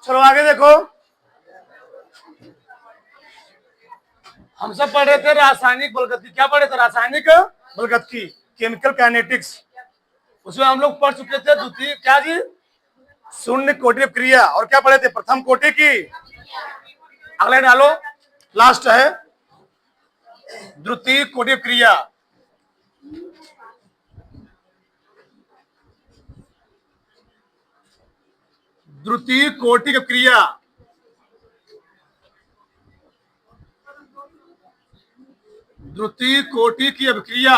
चलो आगे देखो, हम सब पढ़ रहे थे रासायनिक बलगति। क्या पढ़े थे? रासायनिक बलगति, केमिकल काइनेटिक्स। उसमें हम लोग पढ़ चुके थे द्वितीय क्या जी, शून्य कोटि क्रिया। और क्या पढ़े थे? प्रथम कोटि की। अगले डालो, लास्ट है द्वितीय कोटि क्रिया। द्वितीय कोटि क्रिया, द्वितीय कोटि की अभिक्रिया।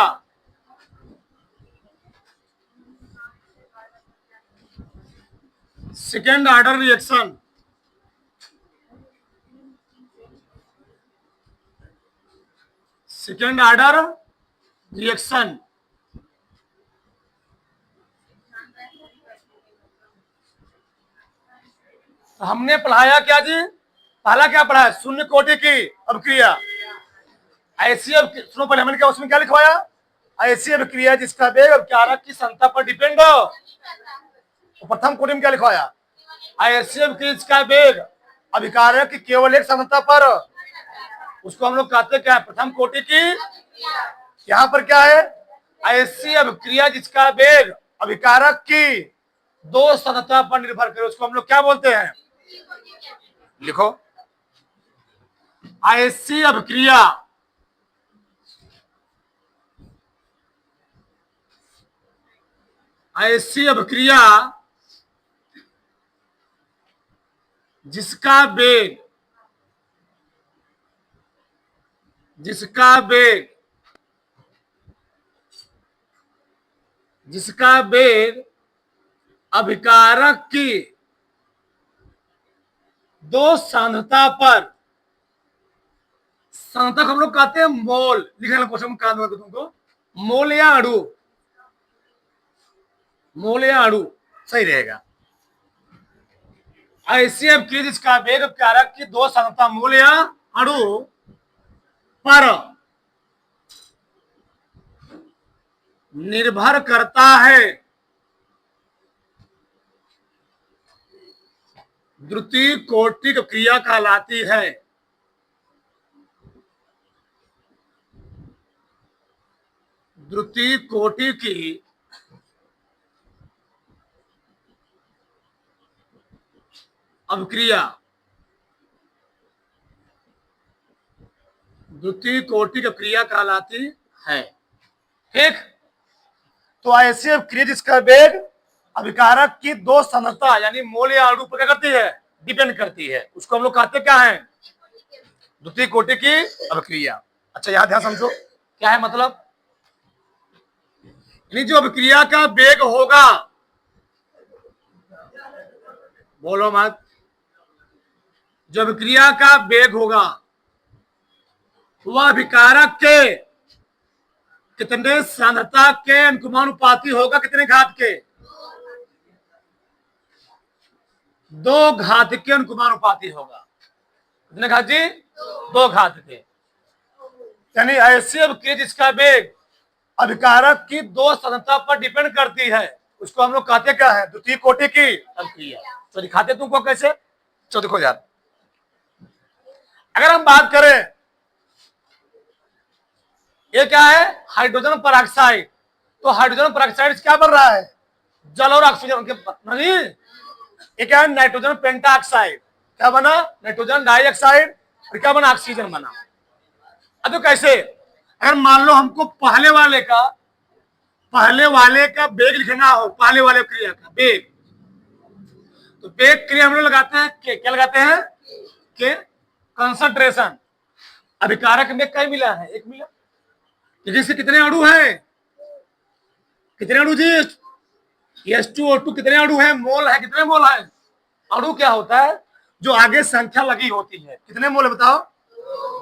Second order reaction, second order reaction. हमने पढ़ाया क्या जी? पहला क्या पढ़ा है? शून्य कोटि की अभिक्रिया। ऐसी सुनो पहले हमने क्या उसमें क्या लिखवाया? ऐसी अभिक्रिया जिसका वेग अभिकारक की सांद्रता पर डिपेंड हो। तो प्रथम कोटि में क्या लिखवाया? ऐसी अभिक्रिया जिसका वेग अभिकारक की केवल एक सांद्रता पर, उसको हम लोग कहते क्या है? प्रथम कोटि की। यहाँ पर क्या है? ऐसी अभिक्रिया जिसका वेग अभिकारक की दो सांद्रता पर निर्भर करे, उसको हम लोग क्या बोलते हैं? लिखो, ऐसी अभिक्रिया ऐसी अभिक्रिया जिसका वेग जिसका वेग जिसका वेग अभिकारक की दो सांद्रता पर, सांद्रता हम लोग कहते हैं मोल। लिखने क्वेश्चन में कहा दूंगा तुमको, मोल या अणु, मोल या अणु सही रहेगा। ऐसी अभिक्रिया जिसका वेग अभिकारक की दो सांद्रता मोल या अणु पर निर्भर करता है, द्वितीय कोटि क्रिया कहलाती है। द्वितीय कोटि की अभिक्रिया, द्वितीय कोटि क्रिया कहलाती है। ठीक, तो ऐसी अभिक्रिया जिसका वेग अभिकारक की दो सांद्रता यानी मोल या अणु पर क्या करती है? डिपेंड करती है, उसको हम लोग कहते क्या है? द्वितीय कोटि की अभिक्रिया। अच्छा यहां ध्यान समझो, क्या है मतलब? जो अभिक्रिया का वेग होगा, बोलो मत, जो अभिक्रिया का वेग होगा वह अभिकारक के कितने सांद्रता के अनुपाती होगा? कितने घात के? दो घात के अनुपाती होगा। कितने घात जी? दो घात के। यानी ऐसी अभिक्रिया जिसका वेग अभिकारक की दो सांद्रता पर डिपेंड करती है, उसको हम लोग कहते क्या है? द्वितीय कोटि की अभिक्रिया। तो दिखाते तुमको कैसे, तो देखो यार, अगर हम बात करें, ये क्या है? Hydrogen peroxide. तो हाइड्रोजन परऑक्साइड क्या बन रहा है? जल और ऑक्सीजन के नहीं, ये क्या है? Nitrogen pentoxide. क्या बना? Nitrogen dioxide. और क्या बना? ऑक्सीजन बना। अब तो कैसे? अगर मान लो हमको पहले वाले का वेग लिखना हो, पहले वाले क्रिया का वेग, तो वेग क्रिया हम लोग लगाते हैं क्या लगाते हैं? के कंसंट्रेशन। अभिकारक में कई मिला है? एक मिला। इसके कितने अणु है? कितने अणु जी? H2O2 कितने अणु है? मोल है। कितने मोल है? अणु क्या होता है? जो आगे संख्या लगी होती है। कितने मोल है बताओ?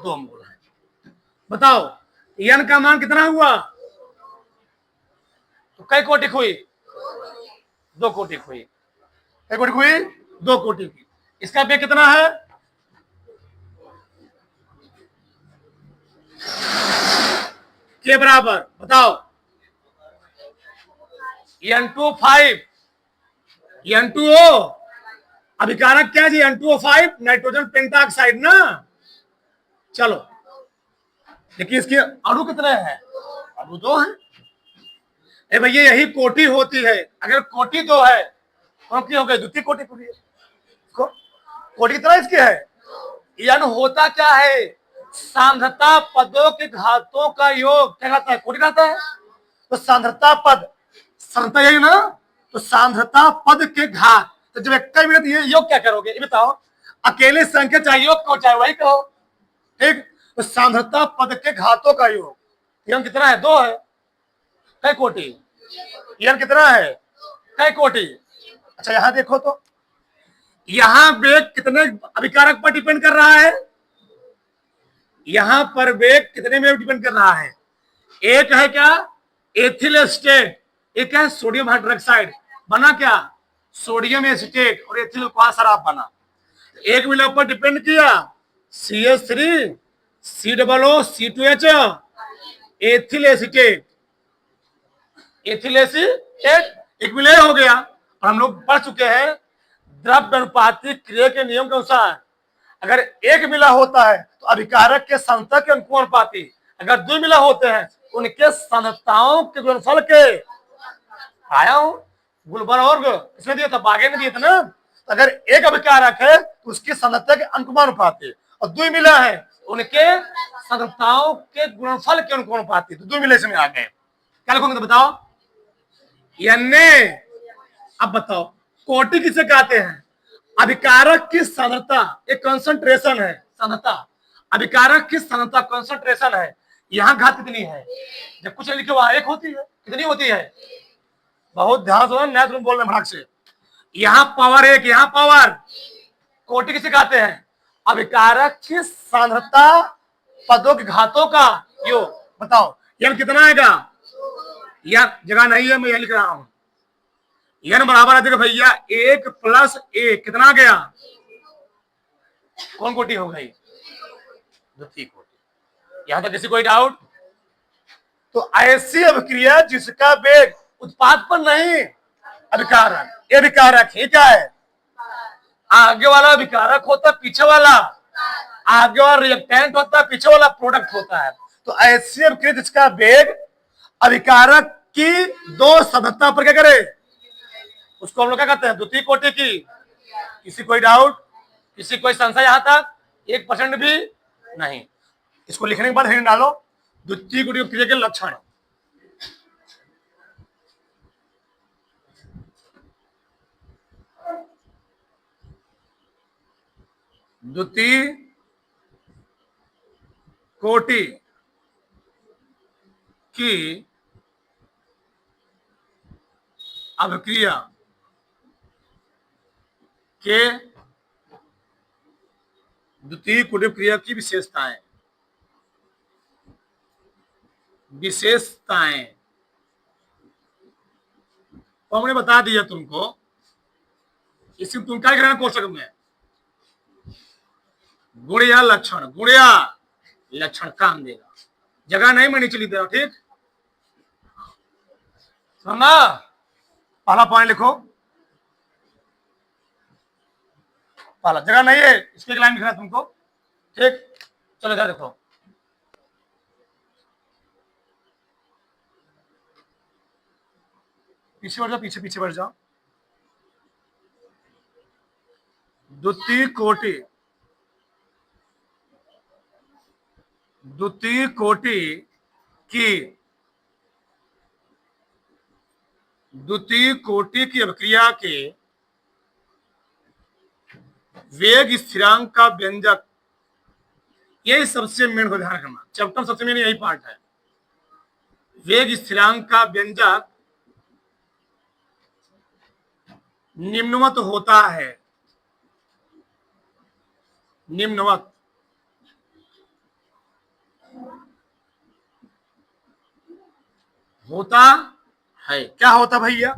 2 मोल है। बताओ n का मान कितना हुआ? तो कई कोटि हुई? 2 कोटि हुई। कई कोटि हुई? 2 कोटि की। इसका वेग कितना है? के बराबर बताओ? N2O5 N2O अभिकारक क्या जी, N2O5 नाइट्रोजन पेंटाऑक्साइड ना। चलो देखिए इसके अणु कितने हैं, अणु 2 हैं। ए भैया यही कोटि होती है, अगर कोटि 2 है तो क्या हो गई, द्वितीय कोटि पूरी है। कोटि कितना इसके है, यानी होता क्या है, सांद्रता पदों के घातों का योग क्या कहता है, कोटि कहता है। तो सांद्रता पद, सांद्रता यही ना, तो सांद्रता पद के घात, तो जब एक मिनट ये योग क्या करोगे ये बताओ, अकेले संख्या चाहे योग कहो चाहे वही कहो, ठीक। तो सांद्रता पद के घातों का योग, यह कितना है, 2 है, कई कोटि, यह कितना है, कई कोटि। अच्छा यहां देखो तो, यहां वेग कितने अभिकारक पर डिपेंड कर रहा है, यहां पर वेग कितने में डिपेंड कर रहा है, एक है क्या, एथिल एस्टेट, एक है सोडियम हाइड्रोक्साइड, बना क्या, सोडियम एसिटेट और एथिल शराब बना। एक मिला पर डिपेंड किया, CH3 COO C2H ethyl acetate, ethyl acetate एक विलय हो गया। और हम लोग पढ़ चुके हैं द्रव्य अनुपाती क्रिया के नियम के अनुसार अगर एक मिला होता है तो अभिकारक के सांद्रता के अनुपाती, अगर 2 मिला होते हैं उनके सांद्रताओं के गुणनफल के, आया हूं गुलबर और इसने दिया था, बागे ने दिया था ना। अगर एक अभिकारक है तो उसकी सांद्रता के अनुपाती, और 2 मिला है उनके सांद्रताओं के गुणनफल के अनुपाती, तो 2 मिले इसमें आ गए। क्या लिखोगे तो बताओ, यानी अब बताओ कोटि किसे कहते हैं, अभिकारक की सांद्रता, एक कंसंट्रेशन है सांद्रता, अभिकारक की सांद्रता कंसंट्रेशन है, यहां घात कितनी है, जब कुछ लिखे वहां एक होती है, कितनी होती है, बहुत ध्यान से नया तुम बोल रहे भड़क से, यहां पावर 1, यहां पावर, कोटि किसे कहते हैं, अभिकारक की सांद्रता पदों के घातों का योग। बताओ यह कितना आएगा, यह जगह नहीं है मैं यह लिख रहा हूं, यह बराबर आ जाएगा भैया 1 + 1 कितना गया, कौन कोटि हो गई, द्वितीय कोटि। यहां तक किसी कोई डाउट, तो ऐसी अभिक्रिया जिसका वेग उत्पाद पर नहीं, अभिकारक, ये अभिकारक ही क्या है, आगे वाला अभिकारक होता है, पीछे वाला, आगे वाला रिएक्टेंट होता है, पीछे वाला प्रोडक्ट होता है। तो ऐसी अभिक्रिया जिसका वेग अभिकारक की 2 सांद्रता पर क्या करे, उसको हम लोग क्या कहते हैं, द्वितीय कोटि की। किसी कोई डाउट, किसी कोई संशय, यहां तक 1% भी नहीं। इसको लिखने के बाद हेडिंग डालो, द्वितीय कोटि क्रिया के लक्षण। द्वितीय कोटि की अभिक्रिया के द्वितीय कोटि क्रिया की विशेषताएं, तो हमने बता दिया तुमको, इसमें तुम क्या करना कोष्टक में, गुण या लक्षण, गुण या लक्षण काम देगा, जगह नहीं मैं नीचे लिख दे रहा, ठीक सुनना। पहला पॉइंट लिखो, पहला जगह नहीं है इसके एक लाइन लिखना है तुमको, ठीक। चलो इधर देखो, पीछे बढ़ जाओ, पीछे पीछे बढ़ जाओ। द्वितीय कोटि, द्वितीय कोटि की, द्वितीय कोटि की अभिक्रिया के वेग स्थिरांक का व्यंजक, यही सबसे मेन को ध्यान रखना, चैप्टर सबसे मेन यही पार्ट है। वेग स्थिरांक का व्यंजक निम्नवत होता है, निम्नवत होता है। क्या होता भैया,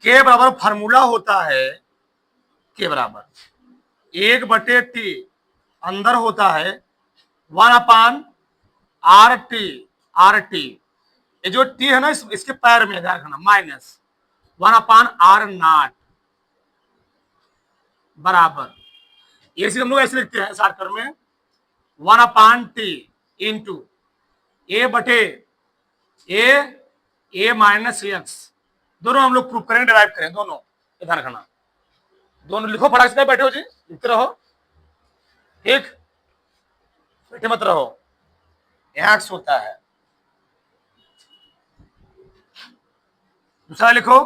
के बराबर फार्मूला होता है, के बराबर 1/T अंदर होता है 1/RT, RT, ये जो T है ना इसके पैर में ध्यान रखना, -1/R0, बराबर, ये हम लोग ऐसे लिखते हैं शॉर्टकट में 1/t इंटू ए बटे ए माइनस एक्स। दोनों हम लोग प्रूफ करेंगे, डिराइव करें दोनों, ध्यान रखना। दोनों लिखो फटाक से, बैठे हो जी, लिखते रहो, ठीक, बैठे मत रहो, यहां एक्स होता है। दूसरा लिखो,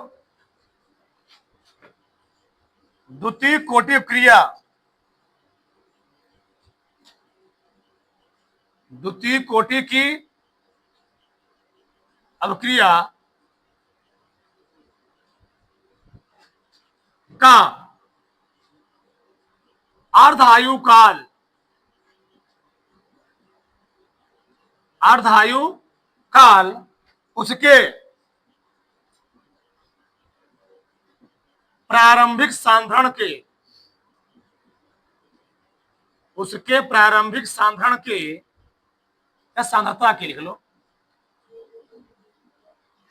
द्वितीय कोटि क्रिया, द्वितीय कोटि की अभिक्रिया का अर्धायु काल, अर्धायु काल उसके प्रारंभिक सांद्रण के, उसके प्रारंभिक सांद्रण के या सांद्रता के, लिख लो,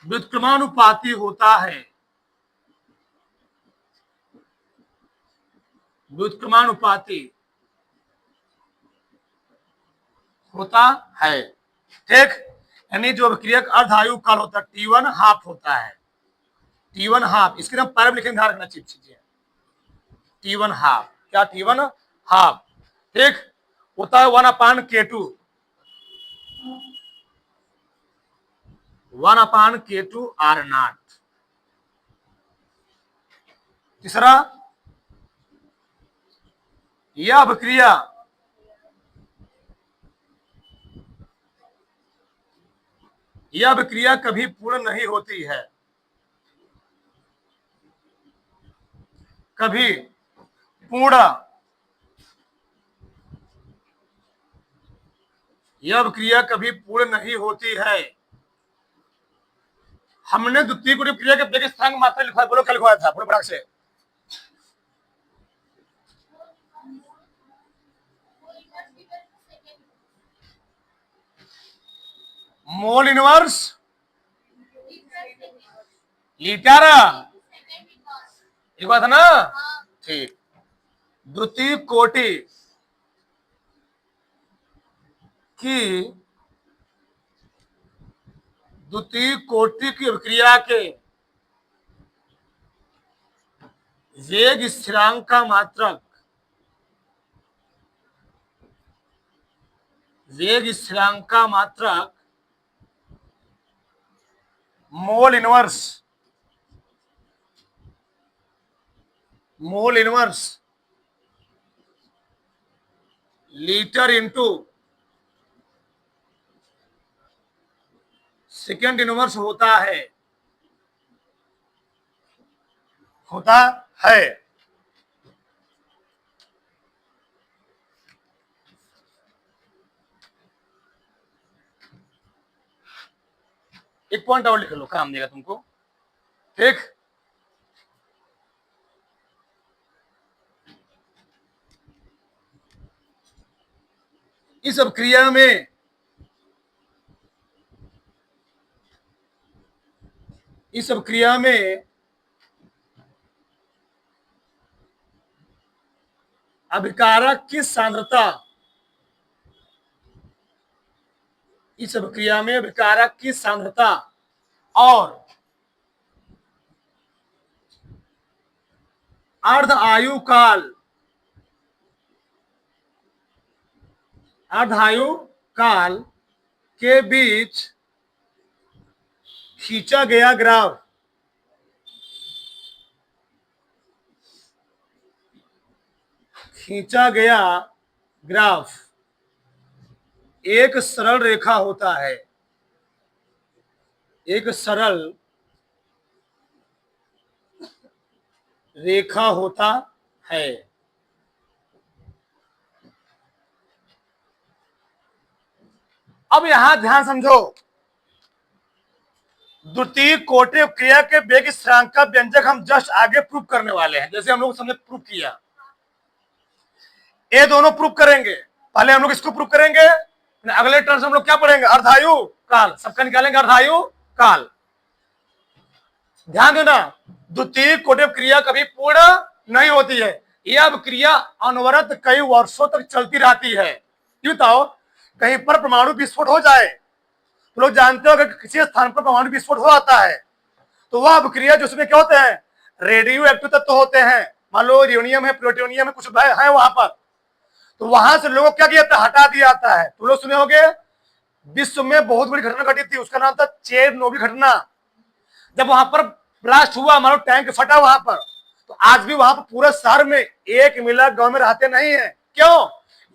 व्युत्क्रमानुपाती होता है, व्युत्क्रमानुपाती होता है, ठीक। यानी जो अभिक्रिया का अर्धायु काल होता है T1 हाफ होता है, T1 हाफ, इसके नाम पैरम लिखने ध्यान रखना चीजें, T1 हाफ, क्या T1 हाफ, ठीक, होता है 1/K2, 1/K2 R0। तीसरा, यह अभिक्रिया कभी पूर्ण नहीं होती है, कभी पूर्ण, यह अभिक्रिया कभी पूर्ण नहीं होती है। हमने द्वितीय कोटि क्रिया के वेग स्थानांक मात्रा लिखवाया, बोलो क्या लिखवाया था, बोलो फटाक से, मोल इनवर्स लीटर, एक बात है ना, ठीक। द्वितीय कोटि की, द्वितीय कोटि की अभिक्रिया के वेग स्थिरांक का मात्रक, वेग स्थिरांक का मात्रक mole inverse, mole inverse litre into second inverse होता है, होता है। एक पॉइंट और लिख लो, काम देगा तुमको, ठीक। इस अभिक्रिया में, इस अभिक्रिया में अभिकारक की सांद्रता, इस अभिक्रिया में अभिकारक की सांद्रता और अर्ध आयु काल, अर्धायु काल के बीच खींचा गया ग्राफ, खींचा गया ग्राफ एक सरल रेखा होता है, एक सरल रेखा होता है। अब यहां ध्यान समझो, द्वितीय कोटि क्रिया के वेग स्थिरांक का व्यंजक हम जस्ट आगे प्रूव करने वाले हैं, जैसे हम लोग हमने प्रूव किया, ये दोनों प्रूव करेंगे। पहले हम लोग इसको प्रूव करेंगे, अगले टर्म हम लोग क्या पढ़ेंगे, अर्धायु काल, सबका निकालेंगे अर्धायु काल। ध्यान देना, द्वितीय कोटि क्रिया कभी पूर्ण नहीं होती है, यह अभिक्रिया अनवरत कई वर्षों तक चलती रहती है। क्यों बताओ, कहीं पर परमाणु विस्फोट हो जाए तो लोग जानते हो अगर किसी स्थान पर परमाणु विस्फोट हो जाता है तो वह अभिक्रिया जो उसमें क्या होते हैं, रेडियो एक्टिव तत्व होते हैं। मान लो यूरेनियम है, प्लूटोनियम है, कुछ है वहां पर, तो वहां से लोगों को क्या किया जाता है, हटा दिया जाता है। तो लोग सुने होंगे विश्व में बहुत बड़ी घटना घटी थी, उसका नाम था चेरनोबिल घटना। जब वहां पर ब्लास्ट हुआ, मान लो टैंक फटा वहां पर, तो आज भी वहां पर पूरे शहर में एक मिला गांव में रहते नहीं है। क्यों?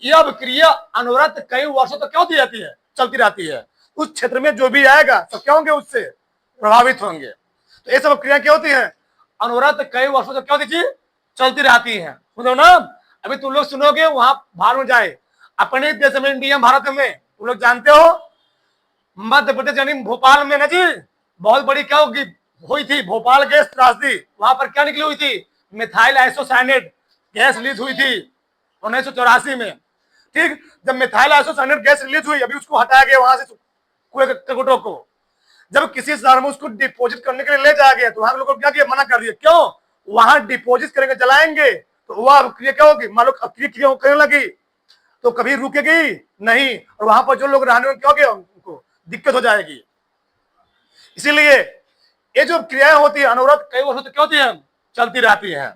यह अभिक्रिया अनवरत कई वर्षों तक क्यों दी जाती है, चलती रहती है। उस क्षेत्र में जो भी आएगा सब क्या होंगे, उससे प्रभावित होंगे। तो ये सब क्रिया क्या होती है, अनवरत कई वर्षों तक क्या होती थी, चलती रहती है। सुनो ना, अभी तुम लोग सुनोगे वहां बाहर में जाए अपने देश में, इंडिया भारत में, तुम लोग जानते हो मध्य प्रदेश यानी भोपाल में ना जी बहुत बड़ी क्या होगी हुई थी, भोपाल गैस त्रासदी। वहां पर क्या निकली हुई थी, मिथाइल आइसोसाइनेट गैस रिलीज हुई थी 1984 में। ठीक, जब मिथाइल आइसोसाइनेट गैस रिलीज हुई, अभी उसको हटाया गया वहां से कूड़े को। जब किसी शहर में उसको डिपोजिट करने के लिए ले जाया गया तो वहां लोगों को क्या किया, मना कर दिया। क्यों? वहां डिपोजिट करेंगे, जलाएंगे तो वह अभिक्रिया क्या होगी, मान लो अभिक्रिया करने लगी तो कभी रुकेगी नहीं, और वहां पर जो लोग रहने में क्या हो गया, उनको दिक्कत हो जाएगी। इसीलिए ये जो क्रियाएं होती है अनवरत कई वर्षों तक क्या होती है, चलती रहती है।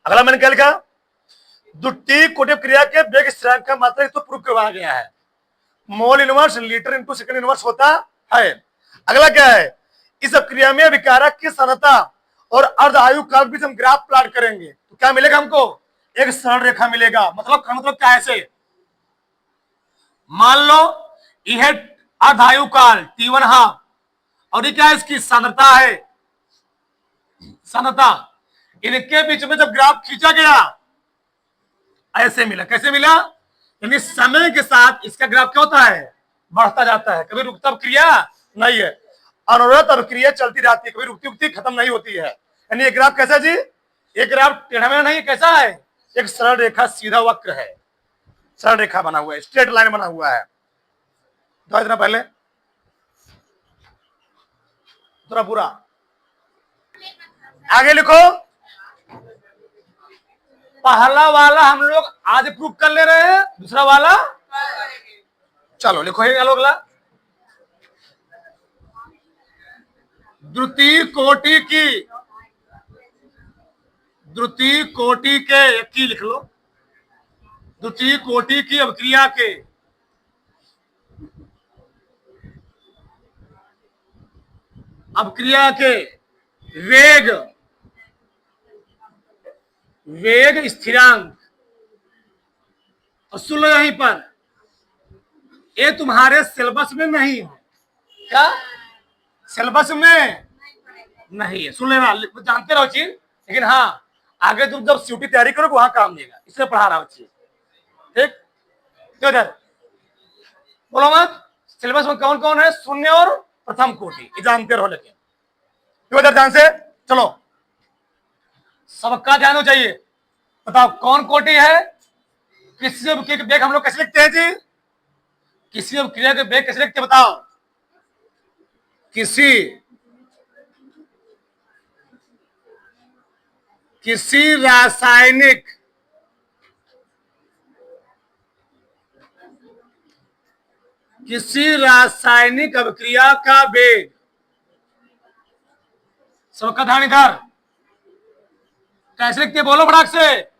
अगला मैंने क्या लिखा, द्वितीय कोटि क्रिया के वेग स्थिरांक का मात्रा तो प्रूव करवाया गया है, mole inverse litre into second inverse होता है। अगला क्या है, इस क्रिया में विकारक की सांद्रता और अर्ध आयु काल बीच हम ग्राफ प्लॉट करेंगे तो क्या मिलेगा हमको, एक सरल रेखा मिलेगा। मतलब क्या है, ऐसे मान लो यह अर्ध आयु काल T1 हाफ और ये क्या है, इसकी सांद्रता है, सांद्रता। इनके बीच में जब ग्राफ खींचा गया ऐसे मिला। कैसे मिला, यानी समय के साथ इसका ग्राफ क्या होता है, बढ़ता जाता है, कभी रुकता क्रिया नहीं है। अनवरत अभिक्रिया चलती रहती है, कभी रुकती रुकती खत्म नहीं होती है। यानी ये ग्राफ कैसा जी, ये ग्राफ टेढ़ा मेढ़ा नहीं, कैसा है, एक सरल रेखा, सीधा वक्र है, सरल रेखा बना हुआ है, स्ट्रेट लाइन बना हुआ है। तो इतना पहले थोड़ा पूरा आगे लिखो। पहला वाला हम लोग आज प्रूव कर ले रहे हैं, दूसरा वाला चलो लिखो। अगला द्वितीय कोटि के की लिख लो, द्वितीय कोटि की अभिक्रिया के वेग स्थिरांक, और सुन लो यहीं पर, ये तुम्हारे सिलेबस में नहीं है। क्या सिलेबस में नहीं है, सुन लेना, जानते रहो चीज, लेकिन हाँ आगे तुम जब सीयूटी तैयारी करोगे वहां काम देगा, इसलिए पढ़ा रहा हूं चीज। ठीक, तो इधर बोलो मत, सिलेबस में कौन कौन है, शून्य और प्रथम कोटि, ये जानते रहो। लेकिन इधर ध्यान से चलो, सबका ध्यान हो चाहिए। बताओ कौन कोटि है, किसी के बेग हम लोग कैसे लिखते हैं जी, किसी क्रिया के बेग कैसे लिखते हैं बताओ, किसी रासायनिक अभिक्रिया का वेग, सबका ध्यान इधर, कैसे लिखते हैं बोलो फटाक से,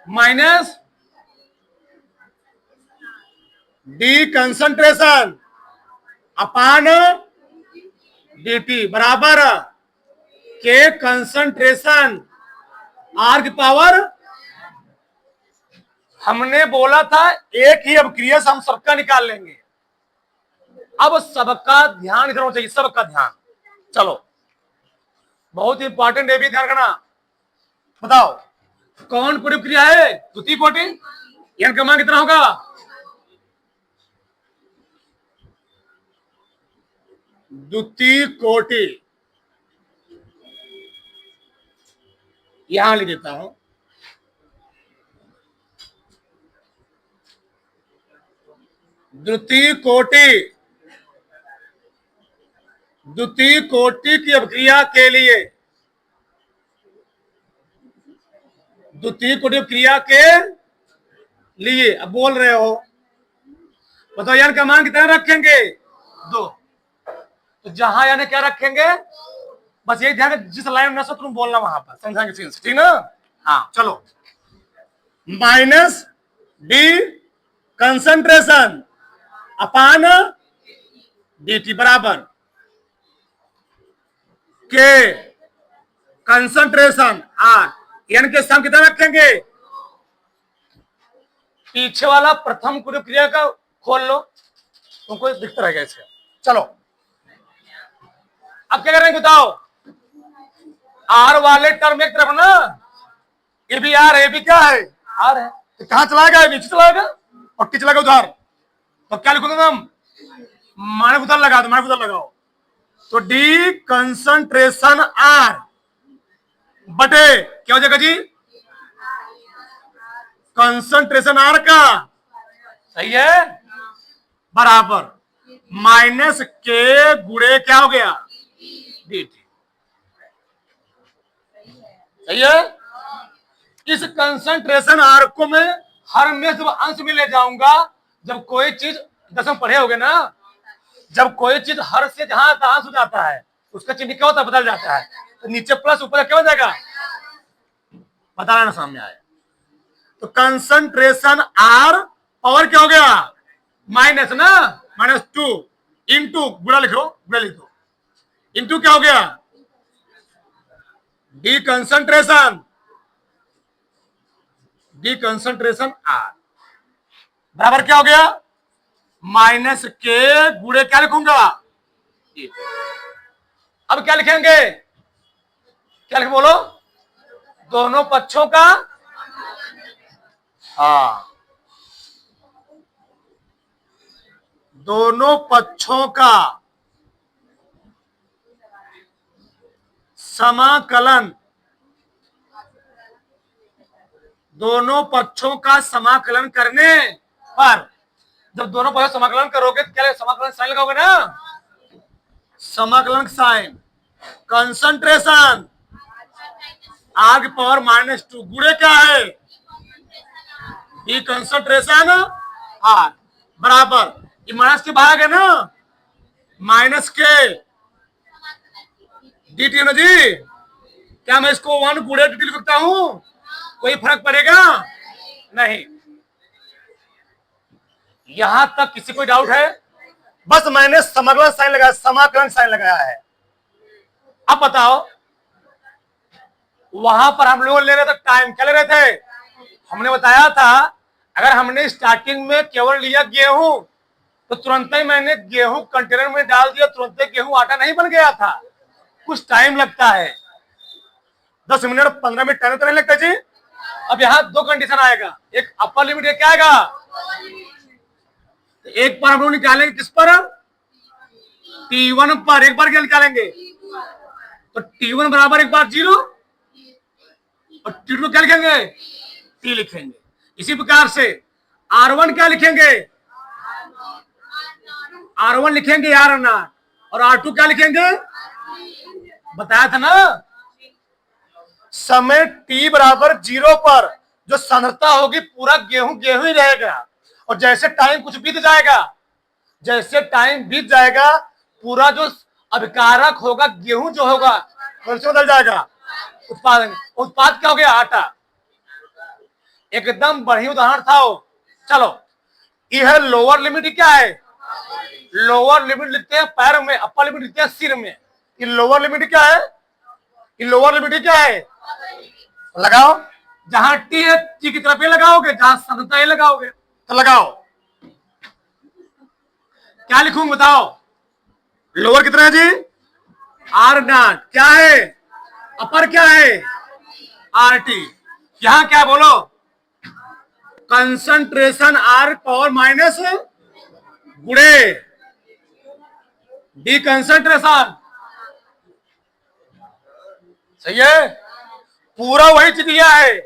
माइनस डी कंसंट्रेशन अपान dt बराबर के कंसंट्रेशन आर की पावर। हमने बोला था एक ही अभिक्रिया से हम सबका निकाल लेंगे। अब सबका ध्यान इधर होना चाहिए, सबका ध्यान। चलो बहुत इंपॉर्टेंट है, भी ध्यान रखना। बताओ कौन कोटि क्रिया है, द्वितीय कोटि, एन का मान कितना होगा, द्वितीय कोटि, यहां लिख देता हूं, द्वितीय कोटि की अभिक्रिया के लिए द्वितीय कोटि क्रिया के लिए। अब बोल रहे हो, बताओ यान का मान कितना रखेंगे? 2। तो जहां यानी क्या रखेंगे, बस ये ध्यान, जिस लाइन में तुम बोलना वहां पर समझाएंगे सीन से, ठीक ना? हाँ चलो, माइनस डी कंसंट्रेशन अपान dt बराबर के कंसंट्रेशन आर, यानी कि हम कितना रखेंगे? पीछे वाला प्रथम कुल क्रिया का खोल लो, तुमको दिखता रहेगा इसका। चलो अब क्या करेंगे बताओ, आर वाले टर्म एक तरफ ना, ये भी आर, ये भी क्या है? आर है। तो कहां चलाएगा? नीचे चलाएगा और टी चलाएगा उधर। तो क्या लिखोगे हम? माइनस उधर लगा दो, माइनस उधर लगाओ। तो डी कंसंट्रेशन आर बटे क्या हो जाएगा जी? कंसंट्रेशन आर का, सही है, बराबर माइनस के गुणे क्या हो गया? dt। सही है। इस कंसंट्रेशन आर को मैं हर में जब अंश में ले जाऊंगा, जब कोई चीज, दसम पढ़े होगे ना, जब कोई चीज हर से जहां अंश हो जाता है उसका चिन्ह क्या होता है? बदल जाता है। तो नीचे प्लस, ऊपर क्या हो जाएगा? बता रहा ना, सामने आया। तो कंसंट्रेशन आर पावर क्या हो गया? माइनस ना, -2 इंटू, गुणा लिख लो, गुणा लिख दो, इंटू क्या हो गया? डी कंसंट्रेशन आर बराबर क्या हो गया? माइनस के गुणे क्या लिखूंगा? अब क्या लिखेंगे? क्या लिखे बोलो? दोनों पक्षों का, हाँ, दोनों पक्षों का समाकलन, दोनों पक्षों का समाकलन करने पर, जब दोनों पक्षों समाकलन करोगे तो क्या समाकलन साइन लगाओगे ना, समाकलन साइन, कंसंट्रेशन आर की पावर -2 गुणे क्या है? डी कंसंट्रेशन आर बराबर, ये माइनस के भाग है ना, माइनस के डी टी ना जी। क्या मैं इसको 1 गुणे डी टी लिख सकता हूं? कोई फर्क पड़ेगा नहीं। यहां तक किसी कोई डाउट है? बस मैंने समाकलन साइन लगाया, समाकलन साइन लगाया है। अब बताओ, वहां पर हम लोग ले रहे थे टाइम, क्या ले रहे थे? हमने बताया था अगर हमने स्टार्टिंग में केवल लिया गेहूं तो तुरंत ही मैंने गेहूं कंटेनर में डाल दिया, तुरंत ही गेहूं आटा नहीं बन गया था, कुछ टाइम लगता है, 10 मिनट 15 मिनट टाइम तो नहीं लगता जी। अब यहाँ 2 कंडीशन आएगा, एक अपर लिमिट, एक क्या आएगा? एक बार हम लोग निकालेंगे किस पर? T1 पर। एक बार क्या निकालेंगे? तो T1 बराबर एक बार 0 और T2 क्या लिखेंगे? T लिखेंगे। इसी प्रकार से R1 क्या लिखेंगे? R1 लिखेंगे R0 और R2 क्या लिखेंगे? बताया था ना, समय T बराबर 0 पर जो सांद्रता होगी पूरा गेहूं गेहूं ही रहेगा, और जैसे टाइम कुछ बीत जाएगा, जैसे टाइम बीत जाएगा पूरा जो अभिकारक होगा गेहूं जो होगा कैसे बदल जाएगा? उत्पादन। उत्पाद क्या हो गया? आटा। एकदम बढ़िया उदाहरण था वो। चलो, यह लोअर लिमिट क्या है? लोअर लिमिट लिखते हैं पैर में, अपर लिमिट लिखते हैं सिर में। ये लोअर लिमिट क्या है? ये लोअर लिमिट क्या है? लगाओ, जहां टी है टी की तरफ ये लगाओगे, जहां सांद्रता ये लगाओगे, तो लगाओ। क्या लिखूंगा बताओ? लोअर कितना है जी? R0। क्या है? अपर क्या है? RT। यहां क्या बोलो? कंसंट्रेशन आर पावर माइनस गुणे डी कंसंट्रेशन। सही है, पूरा वही चीज दिया है,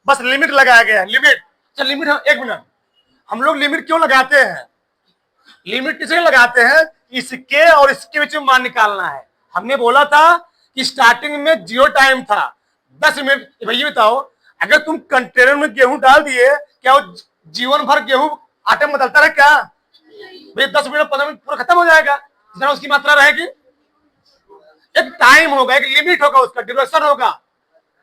बस लिमिट लगाया गया है। लिमिट, चल लिमिट, एक मिनट, हम लोग लिमिट क्यों लगाते हैं? लिमिट इसलिए लगाते हैं, इसके और इसके बीच में मान निकालना है। हमने बोला था कि स्टार्टिंग में 0 टाइम था, 10 मिनट। भैया बताओ, अगर तुम कंटेनर में गेहूं डाल दिए, क्या वो जीवन भर गेहूं आटे में बदलता रहे क्या? भाई 10 मिनट 15 मिनट पूरा खत्म हो जाएगा, जितना उसकी मात्रा रहेगी। एक टाइम होगा, एक लिमिट होगा, उसका ड्यूरेशन होगा,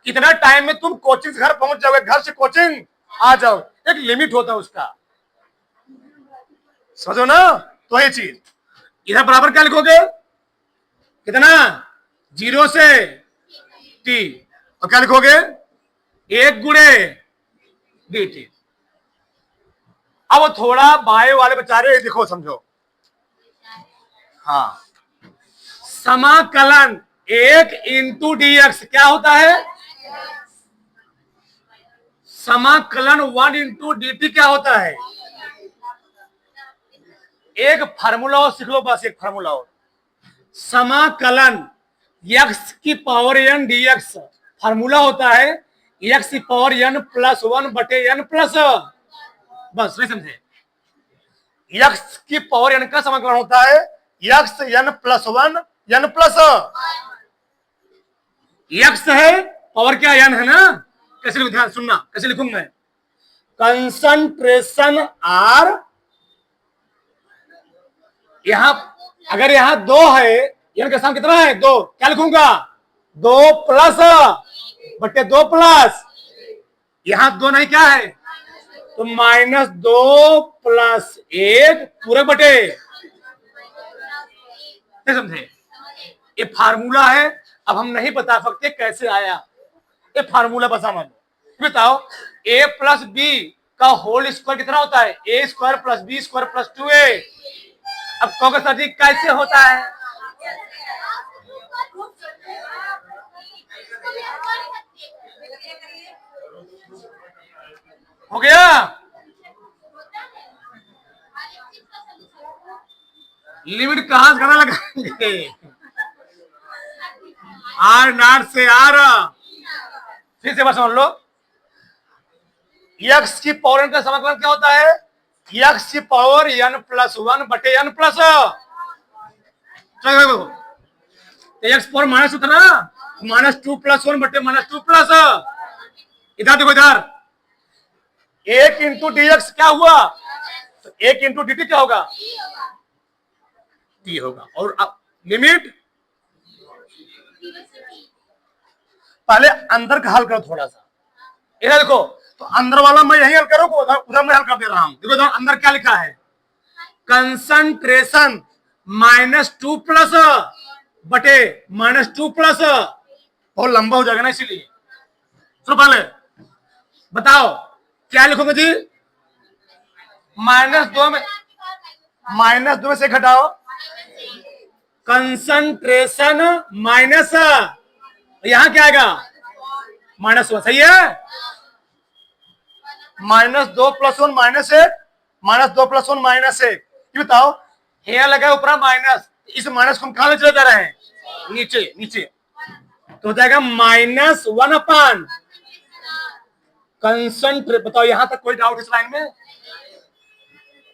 कितना टाइम में तुम कोचिंग से घर पहुंच जाओगे, घर से कोचिंग आ जाओ, एक लिमिट होता है उसका, समझो ना। तो ये चीज इधर बराबर क्या लिखोगे, कितना, 0 से t, और क्या लिखोगे, 1 गुणे dt। अब थोड़ा बायो वाले बेचारे देखो समझो, हाँ, समाकलन 1 इंटू dx क्या होता है, समाकलन 1 इंटू dt क्या होता है। एक फार्मूला और सीख लो, बस एक फार्मूला और, समाकलन x की पावर n dx फार्मूला होता है x की पावर n प्लस 1 बटे n प्लस, बस नहीं समझे, x की पावर n का समाकलन होता है x n plus 1 n plus, x है पावर क्या n है ना, कैसे लिखूं, ध्यान सुनना कैसे लिखूं मैं, कंसंट्रेशन r, यहां अगर यहां 2 है, n का सम कितना है 2, क्या लिखूंगा 2 प्लस बटे 2 प्लस, यहां 2 नहीं क्या है, तो -2 प्लस 1 पूरे बटे, नहीं समझे, ये फार्मूला है। अब हम नहीं बता सकते कैसे आया, ये फार्मूला बता मान बताओ, a प्लस बी का होल स्क्वायर कितना होता है, a square plus b square plus 2a। अब कहोगे सर जी कैसे होता है, हो गया, लिमिट कहां से करना लगाएंगे, आर नॉट से आर, फिर से बात समझ लो, x की पावर n का समाकलन क्या होता है, x की पावर n प्लस 1 बटे n plus, x power minus था ना, -2 प्लस 1 बटे -2 प्लस, इधर देखो इधर 1 इंटू dx क्या हुआ, तो 1 इंटू dt क्या होगा, t होगा, और लिमिट पहले अंदर का हल करो थोड़ा सा, इधर देखो, तो अंदर वाला मैं यही हल करूँ, उधर मैं हल कर दे रहा हूं, देखो अंदर क्या लिखा है, कंसंट्रेशन -2 प्लस बटे -2 प्लस, बहुत लंबा हो जाएगा ना इसीलिए, सुनो पहले बताओ क्या लिखोगे जी, -2 में से घटाओ, कंसंट्रेशन माइनस, यहां क्या आएगा -1, सही है, -2 प्लस 1 -1, -2 प्लस 1 -1, ये बताओ हेयर लगा ऊपर माइनस, इस माइनस को हम कहां ले चले जा रहे हैं, नीचे नीचे, तो हो जाएगा -1 अपान कंसंट्रेट, बताओ यहां तक कोई डाउट इस लाइन में,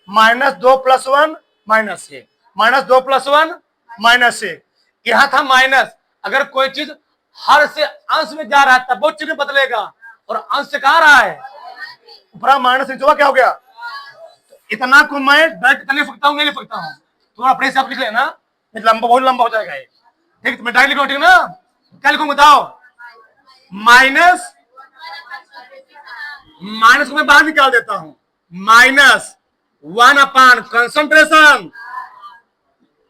-2 प्लस 1 -1, -2 प्लस 1 -1, यहां था माइनस, अगर कोई चीज हर से अंश में जा रहा है तब वो चिन्ह बदलेगा, और अंश से कहां रहा है ऊपर माइनस, नीचे क्या हो गया, तो इतना को मैं डायरेक्ट नहीं लिख सकता हूं, नहीं लिख सकता हूं, तुम अपने हिसाब लिख लेना, लंबा बहुत लंबा हो जाएगा ये, ठीक, मैं डायरेक्ट लिखूं, ठीक ना, क्या लिखूं बताओ, माइनस को मैं बाहर निकाल देता हूं, -1 अपान कंसंट्रेशन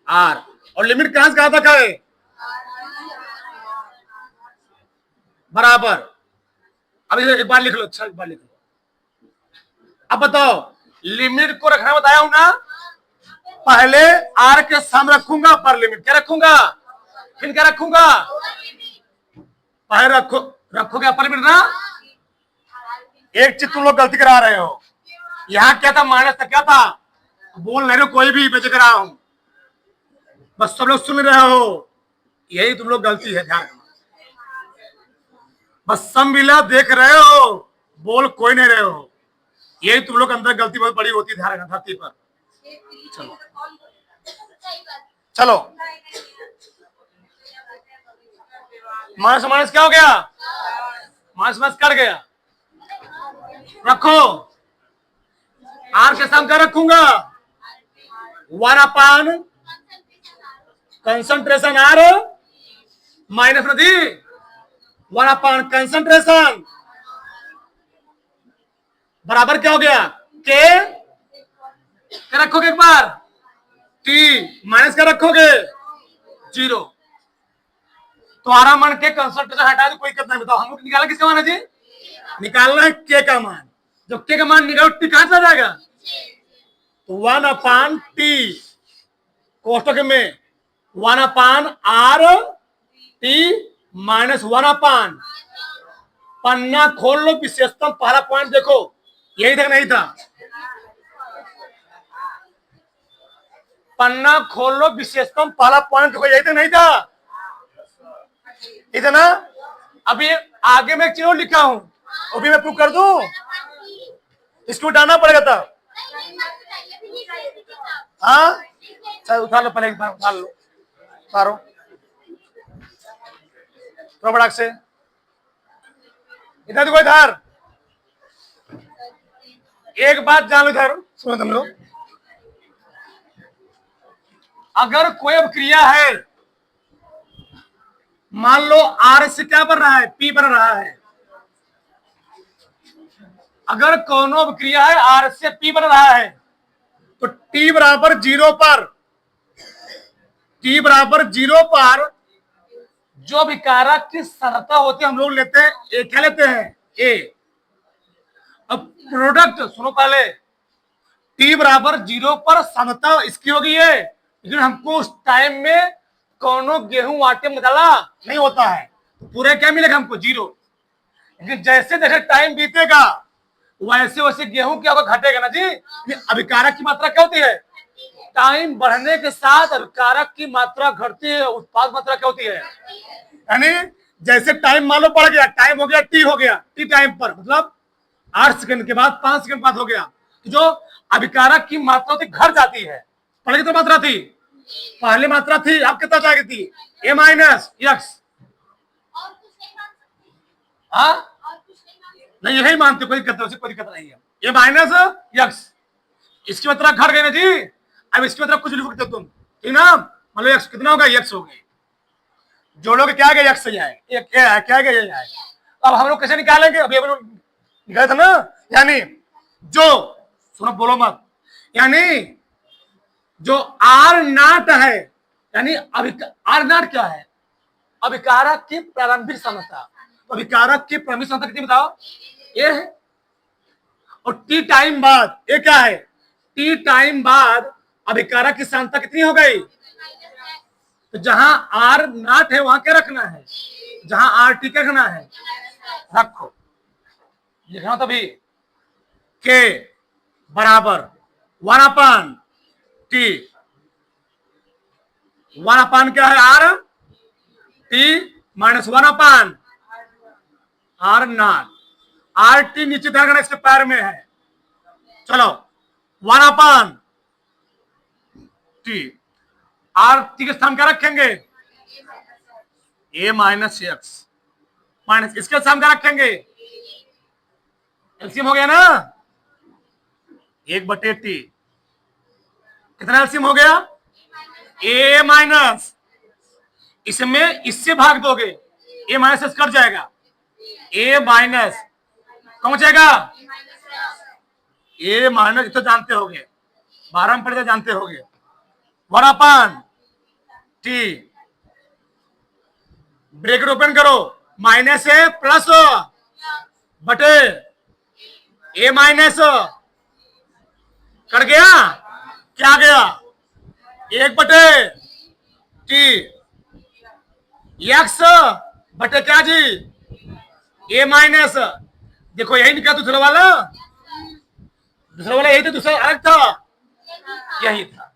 r, और लिमिट कहां से कहां तक है, बराबर, अब इसे एक बार लिख लो, अच्छा एक बार लिख लो, अब बताओ लिमिट को रखना बताया हूं ना, पहले r के सम रखूंगा, पर लिमिट क्या रखूंगा, फिर क्या रखूंगा, पहले रखोगे अपर लिमिट ना, एक चीज तुम लोग गलती करा रहे हो, यहां क्या था माइनस था, क्या था, बोल नहीं रहे कोई भी, मैं करा हूं, बस सब लोग सुन रहे हो, यही तुम लोग गलती है, ध्यान, बस सम मिला देख रहे हो, बोल कोई नहीं रहे हो, यही तुम लोग अंदर गलती बहुत बड़ी होती है, ध्यान रखना धरती पर। चलो चलो, माइनस माइनस क्या हो गया, माइनस माइनस कट गया, रखो, आर के सामने क्या रखूंगा, 1 कंसंट्रेशन आर माइनस नदी 1 कंसंट्रेशन बराबर क्या हो गया, के क्या रखोगे एक बार, टी माइनस क्या रखोगे, 0। तो आराम मान के कंसंट्रेशन हटा दो, कोई दिक्कत नहीं। बताओ हम लोग निकाला किसका मान है जी, निकालना है के का मान। जब के का मान निकालो टी कहां से जाएगा, तो 1/T कोष्टक में 1/R T माइनस 1/। पन्ना खोल लो, विशेषतम पहला पॉइंट देखो, यही तक नहीं था, पन्ना खोल लो, विशेषतम पहला पॉइंट देखो, यही तक नहीं था, इतना। अभी आगे में एक चीज और लिखा हूं, वो भी मैं प्रूव कर दूं, इसको डालना पड़ेगा तब। हाँ चल उठा लो, पहले एक बार उठा लो, उतारो थोड़ा बड़ा से, इधर देखो, इधर एक बात जान लो, इधर सुनो तुम लोग, अगर कोई क्रिया है, मान लो आर से क्या बन रहा है, पी बन रहा है, अगर कोनो क्रिया है आर से पी बन रहा है, तो टी बराबर 0 पर, टी बराबर 0 पर जो विकारक की सांद्रता होती है हम लोग लेते हैं ए, क्या लेते हैं, ए। अब प्रोडक्ट सुनो पहले, टी बराबर 0 पर सांद्रता इसकी होगी है, लेकिन हमको उस टाइम में कोनो गेहूं आटे में डाला नहीं होता है, तो पूरे क्या मिलेगा हमको, 0। लेकिन जैसे जैसे टाइम बीतेगा वैसे वैसे गेहूं क्या होगा, घटेगा ना जी। अभिकारक की मात्रा क्या होती है, टाइम बढ़ने के साथ अभिकारक की मात्रा घटती है, उत्पाद मात्रा क्या होती है, यानी जैसे टाइम मान लो बढ़ गया, टाइम हो गया टी, हो गया टी टाइम पर, मतलब 8 सेकंड के बाद 5 सेकंड बाद हो गया, तो जो अभिकारक की मात्रा होती घट जाती है। पहले कितनी मात्रा थी, पहली मात्रा थी, अब कितना जाएगी थी, ए माइनस एक्स। हाँ नहीं यही मानते, कोई दिक्कत नहीं, कोई दिक्कत नहीं है, ए माइनस एक्स, इसकी मात्रा घट गई ना जी। अब इसकी मात्रा कुछ लिख सकते हो तुम, ठीक ना, मतलब एक्स कितना होगा, एक्स हो गई, जोड़ोगे क्या गया, एक्स जाए, एक क्या गया जाए। अब हम लोग कैसे निकालेंगे, अभी हम लोग निकाले था ना, यानी जो सुनो बोलो मत, यानी जो आर नाट है, यानी आर नाट क्या है, अभिकारक की प्रारंभिक सांद्रता, तो अभिकारक की प्रारंभिक सांद्रता कितनी बताओ, ये है, और टी टाइम बाद ये क्या है, टी टाइम बाद अभिकारक की सांद्रता कितनी हो गई, तो जहां आर नाट है वहां क्या रखना है, जहां आर टी क्या रखना है, रखो, लिखना तभी, के बराबर 1/T, 1/, क्या है, R T minus 1/R not, R T नीचे ध्यान रखना, इसके पैर में है, चलो 1/T, आर टी के स्थान क्या रखेंगे, ए माइनस एक्स, माइनस इसके स्थान क्या रखेंगे, एलसीएम हो गया ना, 1/T, कितना एलसीएम हो गया, ए माइनस, इसमें इससे भाग दोगे, ए माइनस एस कट जाएगा, ए माइनस कौन बचेगा, ए माइनस, इतना जानते होगे, 12 में पढ़े जानते होगे, 1/T, ब्रैकेट ओपन करो, माइनस है प्लस बटे ए माइनस, कट गया, क्या गया, 1/T, एक्स बटे क्या जी, ए माइनस, देखो यही निकला, दूसरा वाला यही था, दूसरा अलग था, यही था,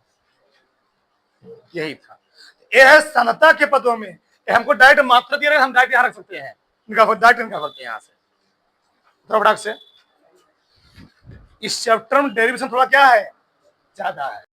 यही था, यह है सांद्रता के पदों में, हमको डायरेक्ट मात्रा दिया, हम डायरेक्ट यहां रख सकते हैं, डायरेक्ट निकाल सकते हैं यहां से, थोड़ा से। इस चैप्टर में डेरिवेशन थोड़ा क्या है, ज्यादा है।